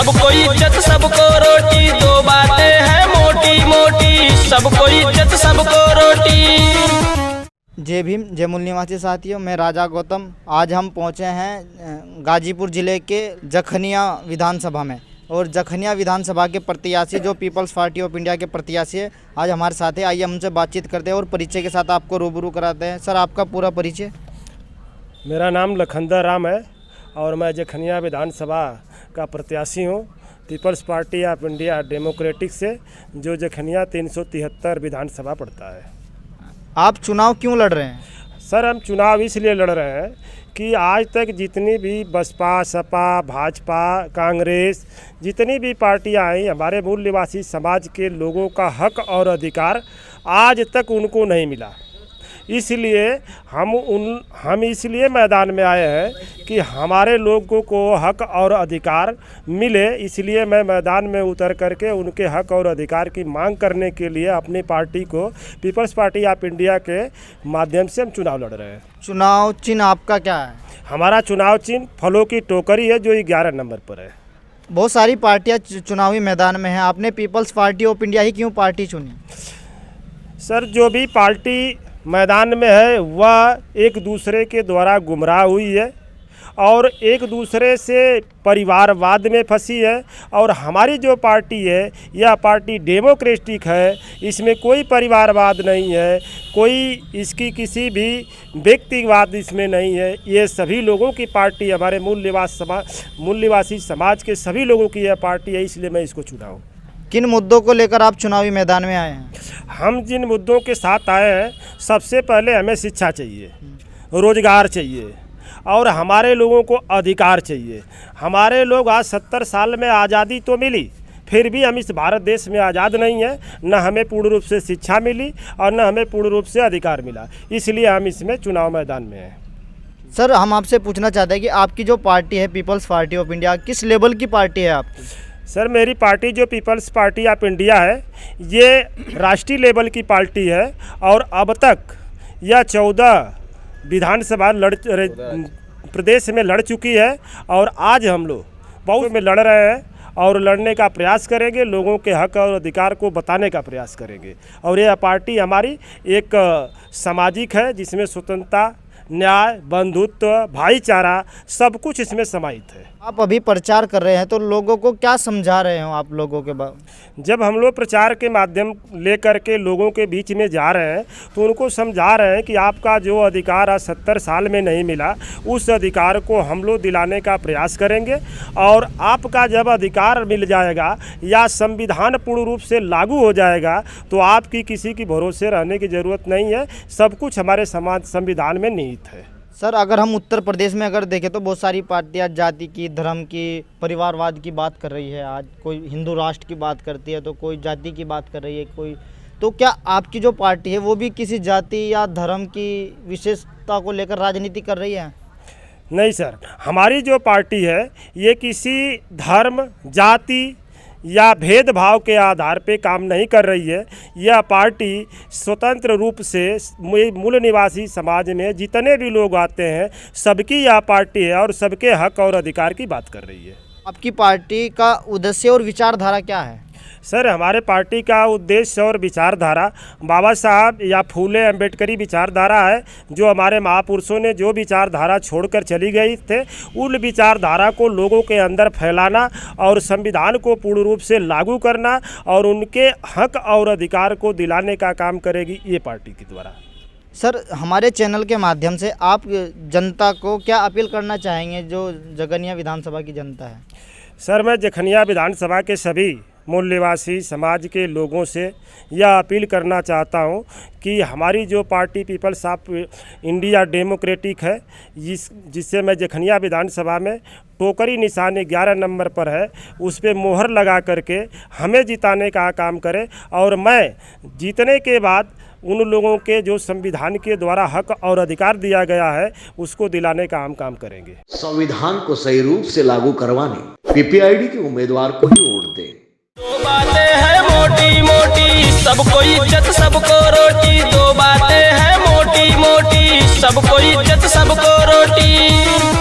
सबको इज्जत सबको रोटी, दो बातें हैं मोटी मोटी, सबको इज्जत सबको रोटी। जय भीम, जय मूल निवासी साथियों, मैं राजा गौतम। आज हम पहुंचे हैं गाजीपुर ज़िले के जखनिया विधानसभा में, और जखनिया विधानसभा के प्रत्याशी जो पीपल्स पार्टी ऑफ इंडिया के प्रत्याशी है आज हमारे साथ है। आइए हमसे बातचीत करते हैं और परिचय के साथ आपको रूबरू कराते हैं। सर, आपका पूरा परिचय। मेरा नाम लखनदर राम है और मैं जखनिया विधानसभा का प्रत्याशी हूँ people's party of India democratic से, जो जखनिया 373 विधानसभा पड़ता है। आप चुनाव क्यों लड़ रहे हैं? सर, हम चुनाव इसलिए लड़ रहे हैं कि आज तक जितनी भी बसपा, सपा, भाजपा, कांग्रेस, जितनी भी पार्टियां आई, हमारे मूल निवासी समाज के लोगों का हक और अधिकार आज तक उनको नहीं मिला। इसलिए हम इसलिए मैदान में आए हैं कि हमारे लोगों को हक और अधिकार मिले। इसलिए मैं मैदान में उतर करके उनके हक और अधिकार की मांग करने के लिए अपनी पार्टी को पीपल्स पार्टी ऑफ इंडिया के माध्यम से हम चुनाव लड़ रहे हैं। चुनाव चिन्ह आपका क्या है? हमारा चुनाव चिन्ह फलों की टोकरी है, जो 11 नंबर पर है। बहुत सारी पार्टियां चुनावी मैदान में हैं, आपने पीपल्स पार्टी ऑफ इंडिया ही क्यों पार्टी चुनी? सर, जो भी पार्टी मैदान में है वह एक दूसरे के द्वारा गुमराह हुई है और एक दूसरे से परिवारवाद में फंसी है। और हमारी जो पार्टी है यह पार्टी डेमोक्रेटिक है, इसमें कोई परिवारवाद नहीं है, कोई इसकी किसी भी व्यक्तिवाद इसमें नहीं है। ये सभी लोगों की पार्टी, हमारे मूल निवासी समाज के सभी लोगों की यह पार्टी है, इसलिए मैं इसको चुना हूँ। किन मुद्दों को लेकर आप चुनावी मैदान में आए हैं? हम जिन मुद्दों के साथ आए हैं, सबसे पहले हमें शिक्षा चाहिए, रोजगार चाहिए और हमारे लोगों को अधिकार चाहिए। हमारे लोग आज 70 साल में आज़ादी तो मिली, फिर भी हम इस भारत देश में आज़ाद नहीं है। न हमें पूर्ण रूप से शिक्षा मिली और न हमें पूर्ण रूप से अधिकार मिला, इसलिए हम इसमें चुनाव मैदान में हैं। सर, हम आपसे पूछना चाहते हैं कि आपकी जो पार्टी है पीपल्स पार्टी ऑफ इंडिया, किस लेवल की पार्टी है आपकी? सर, मेरी पार्टी जो पीपल्स पार्टी ऑफ इंडिया है ये राष्ट्रीय लेवल की पार्टी है और अब तक यह 14 विधानसभा प्रदेश में लड़ चुकी है। और आज हम लोग बहुत में लड़ रहे हैं और लड़ने का प्रयास करेंगे, लोगों के हक और अधिकार को बताने का प्रयास करेंगे। और यह पार्टी हमारी एक सामाजिक है, जिसमें स्वतंत्रता, न्याय, बंधुत्व, भाईचारा सब कुछ इसमें समाहित है। आप अभी प्रचार कर रहे हैं तो लोगों को क्या समझा रहे हो आप लोगों के जब हम लोग प्रचार के माध्यम लेकर के लोगों के बीच में जा रहे हैं तो उनको समझा रहे हैं कि आपका जो अधिकार आज 70 साल में नहीं मिला, उस अधिकार को हम लोग दिलाने का प्रयास करेंगे। और आपका जब अधिकार मिल जाएगा या संविधान पूर्ण रूप से लागू हो जाएगा तो आपकी किसी की भरोसे रहने की ज़रूरत नहीं है। सब कुछ हमारे समाज संविधान में निहित है। सर, अगर हम उत्तर प्रदेश में अगर देखें तो बहुत सारी पार्टियां जाति की, धर्म की, परिवारवाद की बात कर रही है। आज कोई हिंदू राष्ट्र की बात करती है तो कोई जाति की बात कर रही है कोई। तो क्या आपकी जो पार्टी है वो भी किसी जाति या धर्म की विशेषता को लेकर राजनीति कर रही है? नहीं सर, हमारी जो पार्टी है ये किसी धर्म, जाति या भेदभाव के आधार पे काम नहीं कर रही है। यह पार्टी स्वतंत्र रूप से मूल निवासी समाज में जितने भी लोग आते हैं सबकी यह पार्टी है और सबके हक और अधिकार की बात कर रही है। आपकी पार्टी का उद्देश्य और विचारधारा क्या है? सर, हमारे पार्टी का उद्देश्य और विचारधारा बाबा साहब या फूले अम्बेडकरी विचारधारा है। जो हमारे महापुरुषों ने जो विचारधारा छोड़कर चली गई थे, उन विचारधारा को लोगों के अंदर फैलाना और संविधान को पूर्ण रूप से लागू करना और उनके हक और अधिकार को दिलाने का काम करेगी ये पार्टी के द्वारा। सर, हमारे चैनल के माध्यम से आप जनता को क्या अपील करना चाहेंगे, जो जखनिया विधानसभा की जनता है? सर, मैं जखनिया विधानसभा के सभी मूल निवासी समाज के लोगों से यह अपील करना चाहता हूं कि हमारी जो party people's of India democratic है, जिससे मैं जखनिया विधानसभा में टोकरी निशान 11 नंबर पर है, उस पर मोहर लगा करके हमें जिताने का काम करे। और मैं जीतने के बाद उन लोगों के जो संविधान के द्वारा हक और अधिकार दिया गया है उसको दिलाने का हम काम करेंगे। संविधान को सही रूप से लागू करवाने पीपीआईडी के उम्मीदवार को ही वोट दें। दो बातें हैं मोटी मोटी, सबको इज्जत सबको रोटी, दो बातें हैं मोटी मोटी, सबको इज्जत सबको रोटी।